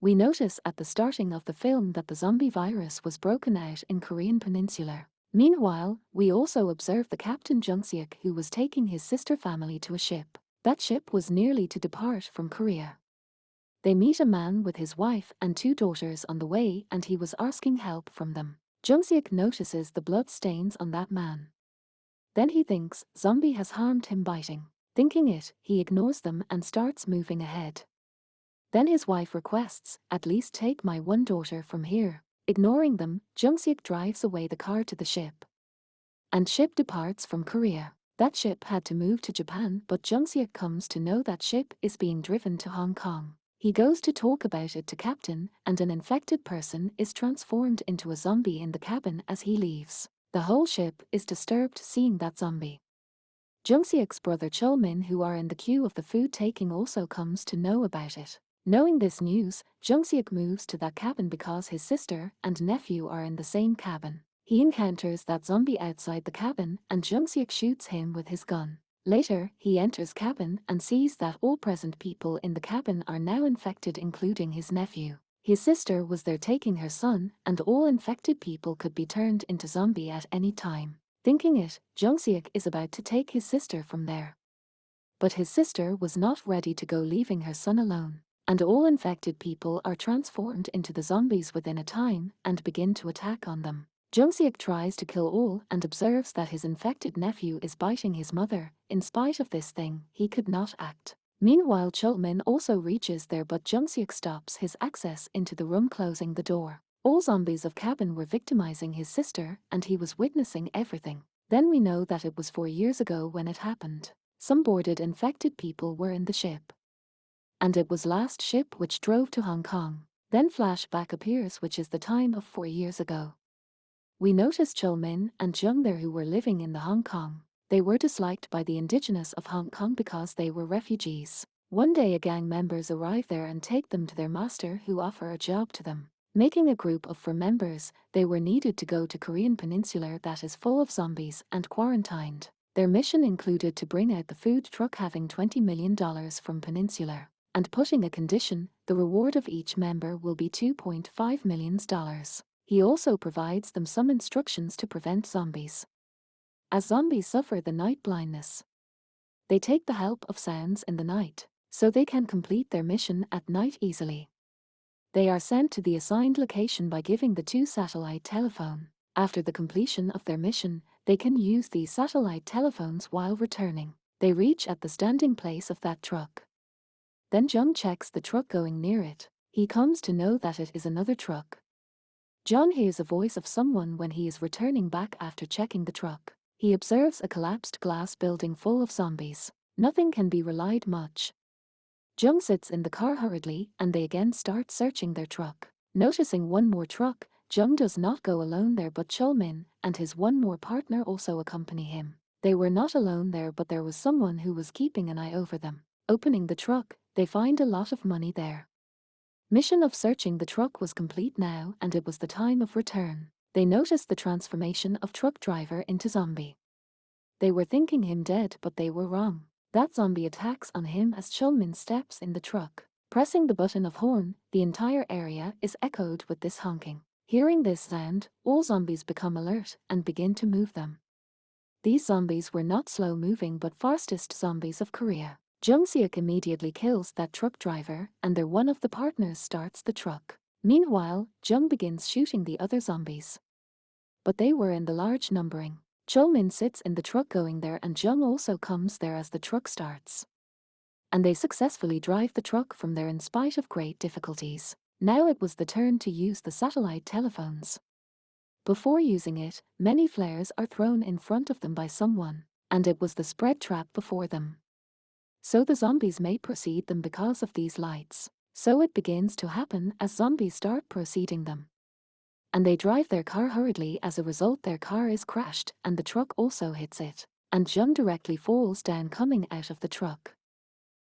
We notice at the starting of the film that the zombie virus was broken out in Korean Peninsula. Meanwhile, we also observe the captain Jung Seok, who was taking his sister family to a ship. That ship was nearly to depart from Korea. They meet a man with his wife and 2 daughters on the way, and he was asking help from them. Jung Seok notices the blood stains on that man. Then he thinks zombie has harmed him biting. Thinking it, he ignores them and starts moving ahead. Then his wife requests, "At least take my 1 daughter from here." Ignoring them, Jung Seok drives away the car to the ship. And ship departs from Korea. That ship had to move to Japan, but Jung Seok comes to know that ship is being driven to Hong Kong. He goes to talk about it to captain, and an infected person is transformed into a zombie in the cabin as he leaves. The whole ship is disturbed seeing that zombie. Jung Seok's brother Chol-min, who are in the queue of the food taking, also comes to know about it. Knowing this news, Jung Seok moves to that cabin because his sister and nephew are in the same cabin. He encounters that zombie outside the cabin and Jung Seok shoots him with his gun. Later, he enters cabin and sees that all present people in the cabin are now infected, including his nephew. His sister was there taking her son, and all infected people could be turned into zombie at any time. Thinking it, Jung Seok is about to take his sister from there. But his sister was not ready to go, leaving her son alone. And all infected people are transformed into the zombies within a time and begin to attack on them. Jung Seok tries to kill all and observes that his infected nephew is biting his mother. In spite of this thing, he could not act. Meanwhile, Chol-min also reaches there, but Jung Seok stops his access into the room, closing the door. All zombies of cabin were victimizing his sister, and he was witnessing everything. Then we know that it was 4 years ago when it happened. Some boarded infected people were in the ship. And it was last ship which drove to Hong Kong. Then flashback appears, which is the time of 4 years ago. We notice Chol-min and Jung there, who were living in the Hong Kong. They were disliked by the indigenous of Hong Kong because they were refugees. One day a gang members arrive there and take them to their master, who offer a job to them. Making a group of 4 members, they were needed to go to Korean Peninsula that is full of zombies and quarantined. Their mission included to bring out the food truck having $20 million from Peninsula. And putting a condition, the reward of each member will be $2.5 million. He also provides them some instructions to prevent zombies. As zombies suffer the night blindness, they take the help of sounds in the night, so they can complete their mission at night easily. They are sent to the assigned location by giving the 2 satellite telephone. After the completion of their mission, they can use these satellite telephones while returning. They reach at the standing place of that truck. Then Jung checks the truck going near it. He comes to know that it is another truck. John hears a voice of someone when he is returning back after checking the truck. He observes a collapsed glass building full of zombies. Nothing can be relied much. Jung sits in the car hurriedly and they again start searching their truck. Noticing one more truck, Jung does not go alone there, but Chol-min and his 1 more partner also accompany him. They were not alone there, but there was someone who was keeping an eye over them. Opening the truck, they find a lot of money there. Mission of searching the truck was complete now, and it was the time of return. They noticed the transformation of truck driver into zombie. They were thinking him dead, but they were wrong. That zombie attacks on him as Chol-min steps in the truck. Pressing the button of horn, the entire area is echoed with this honking. Hearing this sound, all zombies become alert and begin to move them. These zombies were not slow moving but fastest zombies of Korea. Jung Seok immediately kills that truck driver, and their 1 of the partners starts the truck. Meanwhile, Jung begins shooting the other zombies. But they were in the large numbering. Chol-min sits in the truck going there, and Jung also comes there as the truck starts. And they successfully drive the truck from there in spite of great difficulties. Now it was the turn to use the satellite telephones. Before using it, many flares are thrown in front of them by someone, and it was the spread trap before them. So the zombies may proceed them because of these lights. So it begins to happen as zombies start proceeding them. And they drive their car hurriedly. As a result, their car is crashed and the truck also hits it. And Jung directly falls down coming out of the truck.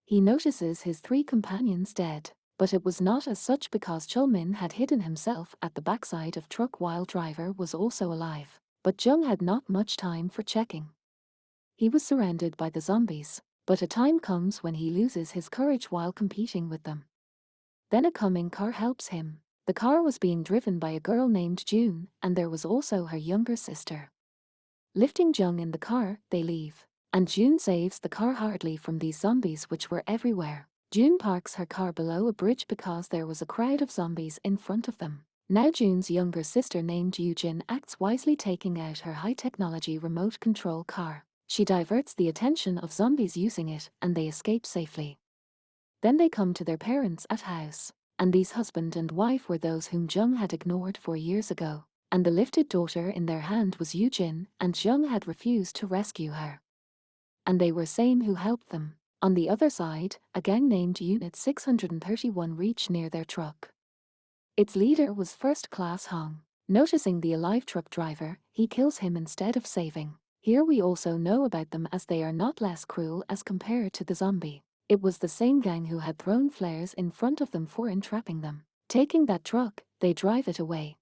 He notices his 3 companions dead, but it was not as such because Chol-min had hidden himself at the backside of truck while driver was also alive. But Jung had not much time for checking. He was surrounded by the zombies. But a time comes when he loses his courage while competing with them. Then a coming car helps him. The car was being driven by a girl named June, and there was also her younger sister. Lifting Jung in the car, they leave. And June saves the car hardly from these zombies which were everywhere. June parks her car below a bridge because there was a crowd of zombies in front of them. Now June's younger sister named Eugene acts wisely, taking out her high-technology remote control car. She diverts the attention of zombies using it, and they escape safely. Then they come to their parents at house. And these husband and wife were those whom Jung had ignored 4 years ago. And the lifted daughter in their hand was Eugene, and Jung had refused to rescue her. And they were same who helped them. On the other side, a gang named Unit 631 reached near their truck. Its leader was First Class Hong. Noticing the alive truck driver, he kills him instead of saving. Here we also know about them as they are not less cruel as compared to the zombie. It was the same gang who had thrown flares in front of them for entrapping them. Taking that truck, they drive it away.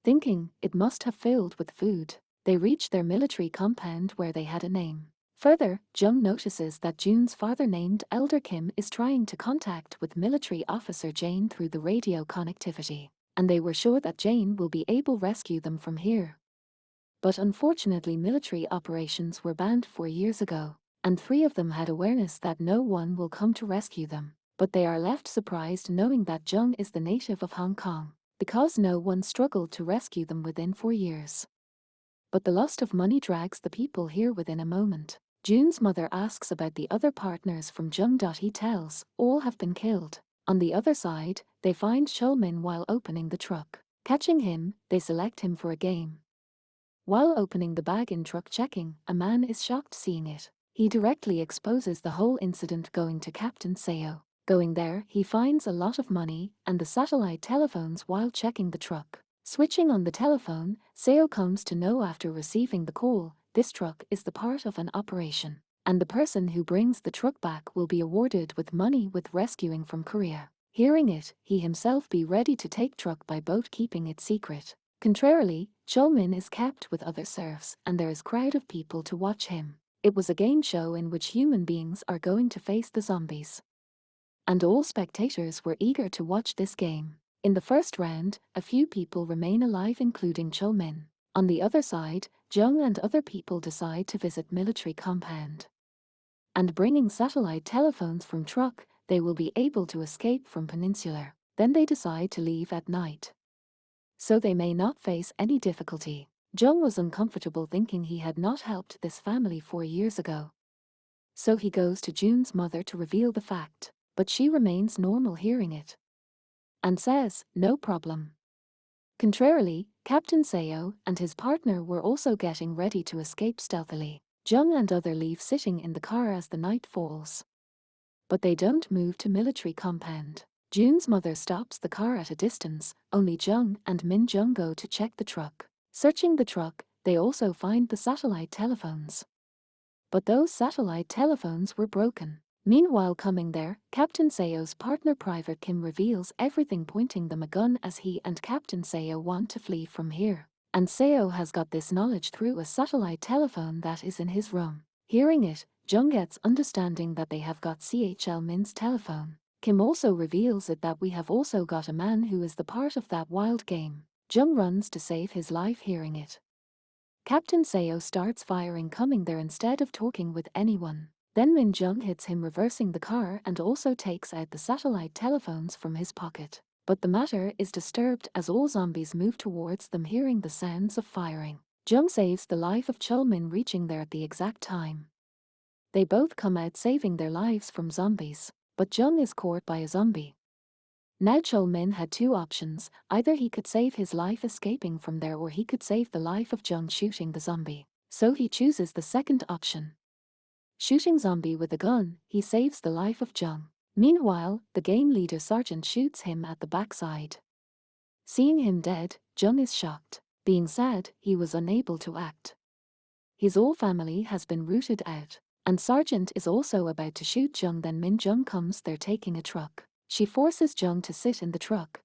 Thinking it must have filled with food, they reach their military compound where they had a name. Further, Jung notices that June's father named Elder Kim is trying to contact with military officer Jane through the radio connectivity, and they were sure that Jane will be able to rescue them from here. But unfortunately military operations were banned 4 years ago, and 3 of them had awareness that no one will come to rescue them, but they are left surprised knowing that Jung is the native of Hong Kong, because no one struggled to rescue them within 4 years. But the lust of money drags the people here within a moment. June's mother asks about the other partners from Jung. He tells, all have been killed. On the other side, they find Chulmin while opening the truck. Catching him, they select him for a game. While opening the bag in truck checking, a man is shocked seeing it. He directly exposes the whole incident, going to Captain Seo. Going there, he finds a lot of money and the satellite telephones while checking the truck. Switching on the telephone, Seo comes to know after receiving the call, this truck is the part of an operation, and the person who brings the truck back will be awarded with money with rescuing from Korea. Hearing it, he himself be ready to take truck by boat, keeping it secret. Contrarily, Chulmin is kept with other serfs and there is crowd of people to watch him. It was a game show in which human beings are going to face the zombies. And all spectators were eager to watch this game. In the first round, a few people remain alive including Chulmin. On the other side, Jung and other people decide to visit military compound. And bringing satellite telephones from truck, they will be able to escape from Peninsula. Then they decide to leave at night, so they may not face any difficulty. Jung was uncomfortable thinking he had not helped this family 4 years ago. So he goes to June's mother to reveal the fact, but she remains normal hearing it and says, no problem. Contrarily, Captain Seo and his partner were also getting ready to escape stealthily. Jung and other leave sitting in the car as the night falls. But they don't move to military compound. June's mother stops the car at a distance. Only Jung and Min Jung go to check the truck. Searching the truck, they also find the satellite telephones. But those satellite telephones were broken. Meanwhile, coming there, Captain Seo's partner Private Kim reveals everything, pointing them a gun as he and Captain Seo want to flee from here. And Seo has got this knowledge through a satellite telephone that is in his room. Hearing it, Jung gets understanding that they have got CHL Min's telephone. Kim also reveals it that we have also got a man who is the part of that wild game. Jung runs to save his life hearing it. Captain Seo starts firing coming there instead of talking with anyone. Then Min Jung hits him, reversing the car, and also takes out the satellite telephones from his pocket. But the matter is disturbed as all zombies move towards them, hearing the sounds of firing. Jung saves the life of Chulmin, reaching there at the exact time. They both come out saving their lives from zombies, but Jung is caught by a zombie. Now Chulmin had 2 options, either he could save his life escaping from there or he could save the life of Jung shooting the zombie. So he chooses the second option. Shooting zombie with a gun, he saves the life of Jung. Meanwhile, the game leader Sergeant shoots him at the backside. Seeing him dead, Jung is shocked. Being sad, he was unable to act. His whole family has been rooted out, and Sergeant is also about to shoot Jung. Then Min Jung comes there taking a truck. She forces Jung to sit in the truck.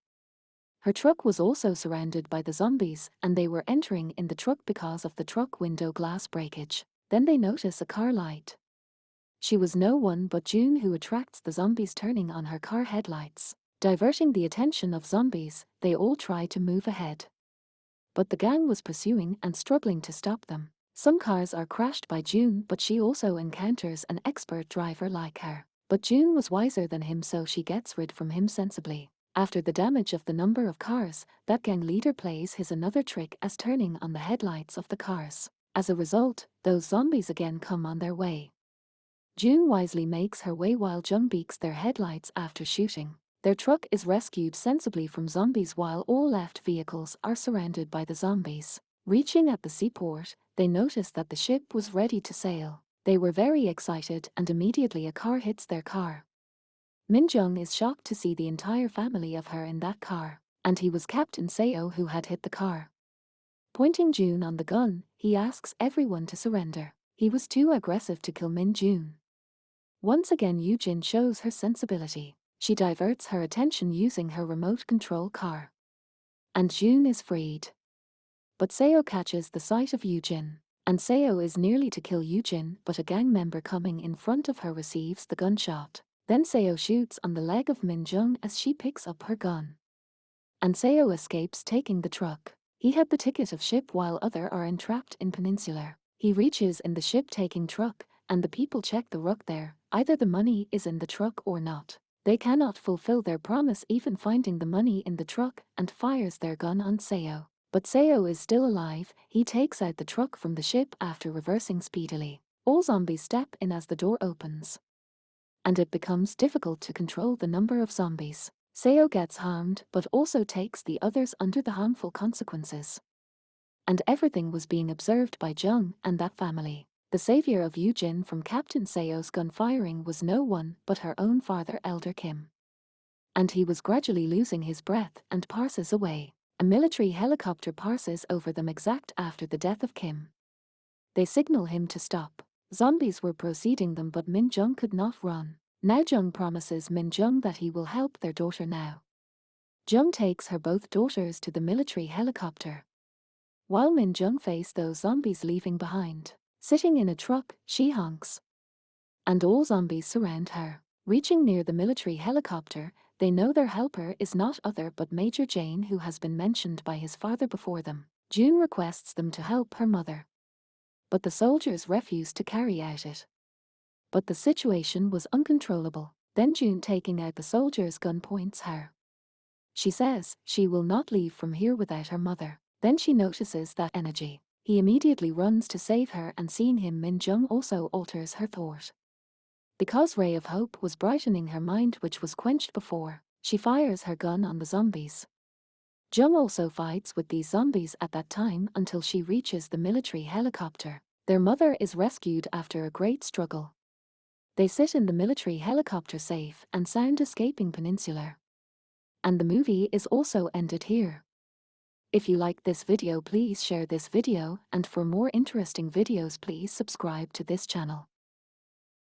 Her truck was also surrounded by the zombies, and they were entering in the truck because of the truck window glass breakage. Then they notice a car light. She was no one but June who attracts the zombies, turning on her car headlights. Diverting the attention of zombies, they all try to move ahead. But the gang was pursuing and struggling to stop them. Some cars are crashed by June, but she also encounters an expert driver like her. But June was wiser than him, so she gets rid from him sensibly. After the damage of the number of cars, that gang leader plays his another trick as turning on the headlights of the cars. As a result, those zombies again come on their way. June wisely makes her way while Jung beaks their headlights after shooting. Their truck is rescued sensibly from zombies while all left vehicles are surrounded by the zombies. Reaching at the seaport, they notice that the ship was ready to sail. They were very excited and immediately a car hits their car. Min Jung is shocked to see the entire family of her in that car, and he was Captain Seo who had hit the car. Pointing June on the gun, he asks everyone to surrender. He was too aggressive to kill Min June. Once again Yoo-jin shows her sensibility. She diverts her attention using her remote control car. And June is freed. But Seo catches the sight of Yoo-jin. And Seo is nearly to kill Yoo-jin, but a gang member coming in front of her receives the gunshot. Then Seo shoots on the leg of Min Jung as she picks up her gun. And Seo escapes taking the truck. He had the ticket of ship while other are entrapped in Peninsula. He reaches in the ship taking truck, and the people check the rug there. Either the money is in the truck or not. They cannot fulfill their promise even finding the money in the truck and fires their gun on Seo. But Seo is still alive. He takes out the truck from the ship after reversing speedily. All zombies step in as the door opens. And it becomes difficult to control the number of zombies. Seo gets harmed but also takes the others under the harmful consequences. And everything was being observed by Jung and that family. The savior of Yoo-jin from Captain Seo's gun firing was no one but her own father, Elder Kim. And he was gradually losing his breath and passes away. A military helicopter passes over them exact after the death of Kim. They signal him to stop. Zombies were preceding them but Min Jung could not run. Now Jung promises Min Jung that he will help their daughter now. Jung takes her both daughters to the military helicopter. While Min Jung faces those zombies leaving behind. Sitting in a truck, she honks. And all zombies surround her. Reaching near the military helicopter, they know their helper is not other but Major Jane, who has been mentioned by his father before them. June requests them to help her mother. But the soldiers refuse to carry out it. But the situation was uncontrollable. Then June, taking out the soldier's gun, points her. She says she will not leave from here without her mother. Then she notices that energy. He immediately runs to save her, and seeing him, Min Jung also alters her thought. Because ray of hope was brightening her mind, which was quenched before, she fires her gun on the zombies. Jung also fights with these zombies at that time until she reaches the military helicopter. Their mother is rescued after a great struggle. They sit in the military helicopter safe and sound escaping Peninsula. And the movie is also ended here. If you like this video, please share this video, and for more interesting videos please subscribe to this channel.